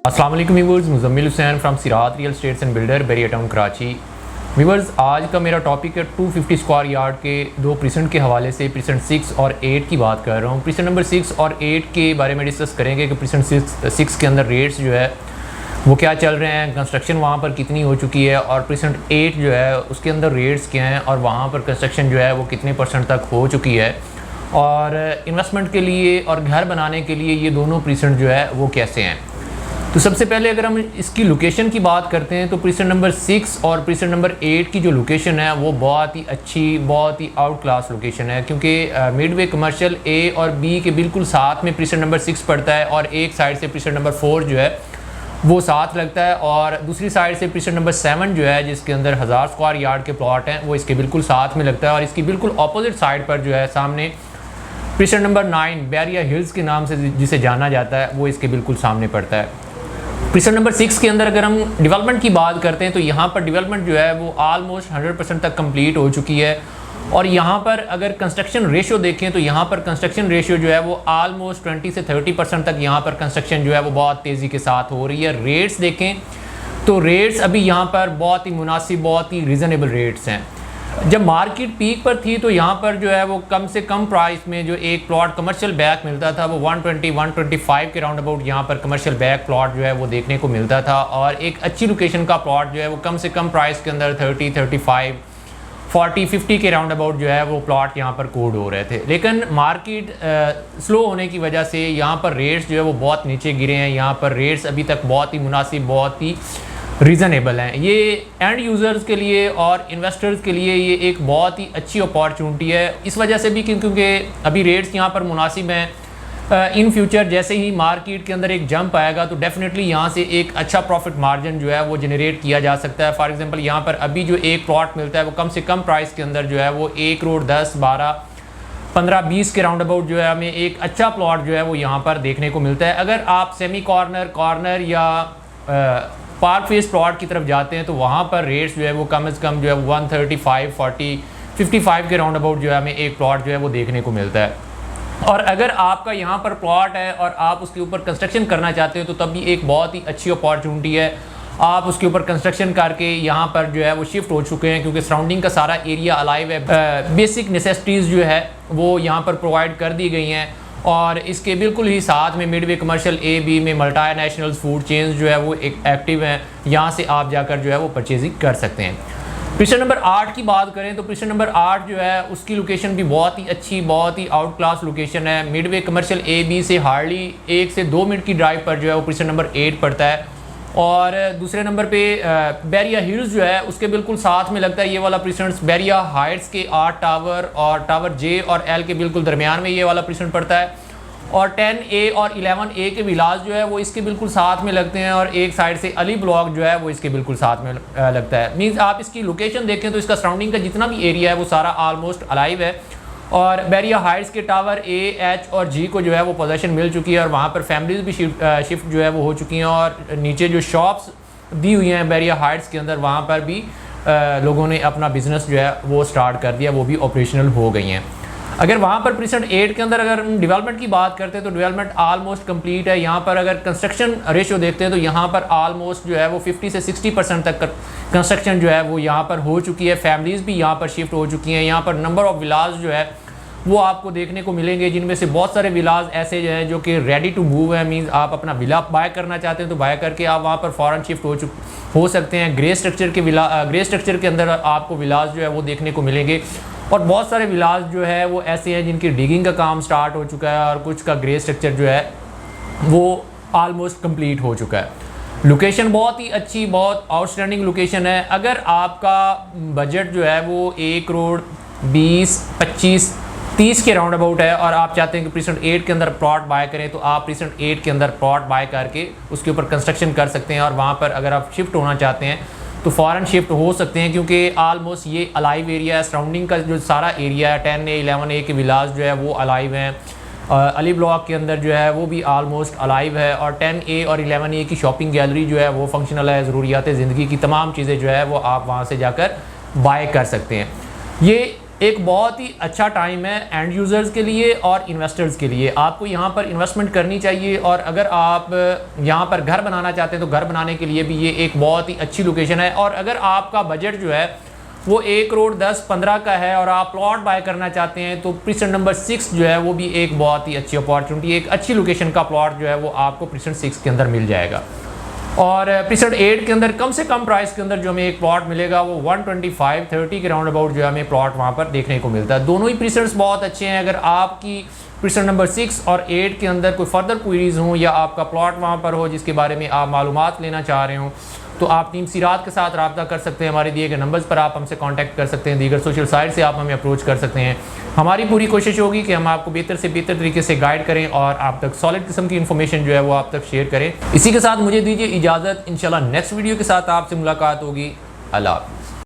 अस्सलाम वालेकुम viewers, Muzammil Hussain from Sirat real estates and builder Bahria town Karachi. Viewers, आज का मेरा टॉपिक है 250 स्क्वायर यार्ड के दो प्रीसेंट के हवाले से प्रीसेंट 6 और 8 की बात कर रहा हूँ। प्रीसेंट नंबर 6 और 8 के बारे में डिस्कस करेंगे कि प्रीसेंट 6 के अंदर रेट्स जो है वो क्या चल रहे हैं, कंस्ट्रक्शन वहाँ पर कितनी हो चुकी है, और प्रीसेंट 8 जो है उसके अंदर रेट्स क्या हैं और वहाँ पर कंस्ट्रक्शन जो है वो कितने % तक हो चुकी है, और इन्वेस्टमेंट के लिए और घर बनाने के लिए ये दोनों प्रीसेंट जो है वो कैसे हैं। तो सबसे पहले अगर हम इसकी लोकेशन की बात करते हैं तो प्रीसेंट नंबर 6 और प्रीसेंट नंबर 8 की जो लोकेशन है वो बहुत ही अच्छी, बहुत ही आउट क्लास लोकेशन है, क्योंकि मिडवे कमर्शियल ए और बी के बिल्कुल साथ में प्रीसेंट नंबर 6 पड़ता है, और एक साइड से प्रीसेंट नंबर 4 जो है वो साथ लगता है, और दूसरी साइड से प्रीसेंट नंबर 7 जो है जिसके अंदर 1000 स्क्वायर यार्ड के प्लॉट हैं वो इसके बिल्कुल साथ में लगता है, और इसकी बिल्कुल अपोजिट साइड पर जो है सामने प्रीसेंट नंबर 9 बैरिया हिल्स के नाम से जिसे जाना जाता है वो इसके बिल्कुल सामने पड़ता है। प्रीसेंट नंबर 6 के अंदर अगर हम डेवलपमेंट की बात करते हैं तो यहाँ पर डेवलपमेंट जो है वो ऑलमोस्ट 100% तक कंप्लीट हो चुकी है, और यहाँ पर अगर कंस्ट्रक्शन रेशियो देखें तो यहाँ पर कंस्ट्रक्शन रेशियो जो है वो ऑलमोस्ट 20 से 30% तक यहाँ पर कंस्ट्रक्शन जो है वो बहुत तेज़ी के साथ हो रही है। रेट्स देखें तो रेट्स अभी यहाँ पर बहुत ही मुनासिब, बहुत ही रीज़नेबल रेट्स हैं। जब मार्केट पीक पर थी तो यहाँ पर जो है वो कम से कम प्राइस में जो एक प्लॉट कमर्शियल बैक मिलता था वो 120-125 के राउंड अबाउट यहाँ पर कमर्शियल बैक प्लॉट जो है वो देखने को मिलता था, और एक अच्छी लोकेशन का प्लॉट जो है वो कम से कम प्राइस के अंदर 30, 35, 40, 50 के राउंड अबाउट जो है वो प्लॉट यहाँ पर कोड हो रहे थे। लेकिन मार्केट स्लो होने की वजह से यहाँ पर रेट्स जो है वो बहुत नीचे गिरे हैं। यहाँ पर रेट्स अभी तक बहुत ही मुनासिब, बहुत ही रीज़नेबल हैं। ये एंड यूज़र्स के लिए और इन्वेस्टर्स के लिए ये एक बहुत ही अच्छी अपॉर्चुनिटी है, इस वजह से भी क्योंकि अभी रेट्स यहाँ पर मुनासिब हैं। इन फ्यूचर जैसे ही मार्केट के अंदर एक जंप आएगा तो डेफिनेटली यहाँ से एक अच्छा प्रॉफिट मार्जिन जो है वो जनरेट किया जा सकता है। फॉर एग्जांपल यहाँ पर अभी जो एक प्लॉट मिलता है वो कम से कम प्राइस के अंदर जो है वो 1 करोड़ 10, 12, 15, 20 के राउंड अबाउट जो है हमें एक अच्छा प्लॉट जो है वो यहाँ पर देखने को मिलता है। अगर आप सेमी कॉर्नर या पार्क फेस प्लॉट की तरफ जाते हैं तो वहाँ पर रेट्स जो है वो कम से कम जो है 135, 40, 55 के राउंड अबाउट जो है हमें एक प्लॉट जो है वो देखने को मिलता है। और अगर आपका यहाँ पर प्लॉट है और आप उसके ऊपर कंस्ट्रक्शन करना चाहते हो तो तब भी एक बहुत ही अच्छी अपॉर्चुनिटी है। आप उसके ऊपर कंस्ट्रक्शन करके यहाँ पर जो है वो शिफ्ट हो चुके हैं, क्योंकि सराउंडिंग का सारा एरिया अलाइव है। बेसिक नेसेसिटीज़ जो है वो यहाँ पर प्रोवाइड कर दी गई हैं, और इसके बिल्कुल ही साथ में मिडवे कमर्शियल ए बी में मल्टी नेशनल फूड चेन्स जो है वो एक एक्टिव हैं। यहाँ से आप जाकर जो है वो परचेजिंग कर सकते हैं। प्रीसेंट नंबर 8 की बात करें तो प्रीसेंट नंबर 8 जो है उसकी लोकेशन भी बहुत ही अच्छी, बहुत ही आउट क्लास लोकेशन है। मिडवे कमर्शियल ए बी से हार्डली 1 से 2 मिनट की ड्राइव पर जो है वो प्रीसेंट नंबर 8 पड़ता है, और दूसरे नंबर पे बैरिया हिल्स जो है उसके बिल्कुल साथ में लगता है ये वाला प्रीसेंट। बैरिया हाइट्स के 8 टावर और टावर जे और एल के बिल्कुल दरमियान में ये वाला प्रीसेंट पड़ता है, और 10A और 11A के विलास जो है वो इसके बिल्कुल साथ में लगते हैं, और एक साइड से अली ब्लॉक जो है वो इसके बिल्कुल साथ में लगता है। मीन्स आप इसकी लोकेशन देखें तो इसका सराउंडिंग का जितना भी एरिया है वो सारा ऑलमोस्ट अलाइव है, और बैरिया हाइट्स के टावर A, H और G को जो है वो पोजीशन मिल चुकी है, और वहाँ पर फैमिलीज भी शिफ्ट जो है वो हो चुकी हैं, और नीचे जो शॉप्स दी हुई हैं बैरिया हाइट्स के अंदर वहाँ पर भी लोगों ने अपना बिजनेस जो है वो स्टार्ट कर दिया, वो भी ऑपरेशनल हो गई हैं। अगर वहाँ पर प्रीसेंट 8 के अंदर अगर हम डेवलपमेंट की बात करते हैं तो डेवलपमेंट ऑलमोस्ट कंप्लीट है। यहाँ पर अगर कंस्ट्रक्शन रेशियो देखते हैं तो यहाँ पर ऑलमोस्ट जो है वो 50 से 60% तक कंस्ट्रक्शन जो है वो यहाँ पर हो चुकी है। फैमिलीज़ भी यहाँ पर शिफ्ट हो चुकी हैं। यहाँ पर नंबर ऑफ़ विलास जो है वो आपको देखने को मिलेंगे, जिनमें से बहुत सारे विलास ऐसे जो हैं जो कि रेडी टू मूव है। मीन्स आप अपना विला बाय करना चाहते हैं तो बाय करके आप वहाँ पर फ़ौरन शिफ्ट हो सकते हैं। ग्रे स्ट्रक्चर के अंदर आपको विलास जो है वो देखने को मिलेंगे, और बहुत सारे विलास जो है वो ऐसे हैं जिनकी डिगिंग का काम स्टार्ट हो चुका है, और कुछ का ग्रे स्ट्रक्चर जो है वो ऑलमोस्ट कंप्लीट हो चुका है। लोकेशन बहुत ही अच्छी, बहुत आउटस्टैंडिंग लोकेशन है। अगर आपका बजट जो है वो 1 करोड़ 20, 25, 30 के राउंड अबाउट है, और आप चाहते हैं कि प्रीसेंट 8 के अंदर प्लॉट बाय करें तो आप प्रीसेंट 8 के अंदर प्लॉट बाय करके उसके ऊपर कंस्ट्रक्शन कर सकते हैं, और वहाँ पर अगर आप शिफ्ट होना चाहते हैं तो फ़ौरन शिफ्ट हो सकते हैं, क्योंकि ऑलमोस्ट ये अलाइव एरिया है। सराउंडिंग का जो सारा एरिया है 10A 11A के विलास जो है वो अलाइव हैं। अली ब्लॉक के अंदर जो है वो भी ऑलमोस्ट अलाइव है, और 10A और 11A की शॉपिंग गैलरी जो है वो फंक्शनल है। ज़रूरियात ज़िंदगी की तमाम चीज़ें जो है वो आप वहाँ से जाकर बाय कर सकते हैं। ये एक बहुत ही अच्छा टाइम है एंड यूज़र्स के लिए और इन्वेस्टर्स के लिए। आपको यहाँ पर इन्वेस्टमेंट करनी चाहिए और अगर आप यहाँ पर घर बनाना चाहते हैं तो घर बनाने के लिए भी ये एक बहुत ही अच्छी लोकेशन है। और अगर आपका बजट जो है वो 1 करोड़ 10-15 का है और आप प्लॉट बाय करना चाहते हैं तो प्रीसेंट नंबर 6 जो है वो भी एक बहुत ही अच्छी अपॉर्चुनिटी, एक अच्छी लोकेशन का प्लॉट जो है वो आपको प्रीसेंट 6 के अंदर मिल जाएगा। और प्रीसेंट 8 के अंदर कम से कम प्राइस के अंदर जो हमें एक प्लॉट मिलेगा वो 125-30 के राउंड अबाउट जो है हमें प्लॉट वहाँ पर देखने को मिलता है। दोनों ही प्रीसेंट्स बहुत अच्छे हैं। अगर आपकी प्रीसेंट नंबर 6 और 8 के अंदर कोई फर्दर क्वेरीज हों या आपका प्लॉट वहाँ पर हो जिसके बारे में आप मालूमात लेना चाह रहे हो तो आप टीम सिरात के साथ रब्ता कर सकते हैं। हमारे दिए गए नंबर्स पर आप हमसे कांटेक्ट कर सकते हैं। दीगर सोशल साइट से आप हमें अप्रोच कर सकते हैं। हमारी पूरी कोशिश होगी कि हम आपको बेहतर से बेहतर तरीके से गाइड करें और आप तक सॉलिड किस्म की इन्फॉर्मेशन जो है वो आप तक शेयर करें। इसी के साथ मुझे दीजिए इजाज़त। इंशाल्लाह नेक्स्ट वीडियो के साथ आपसे मुलाकात होगी। अल्लाह।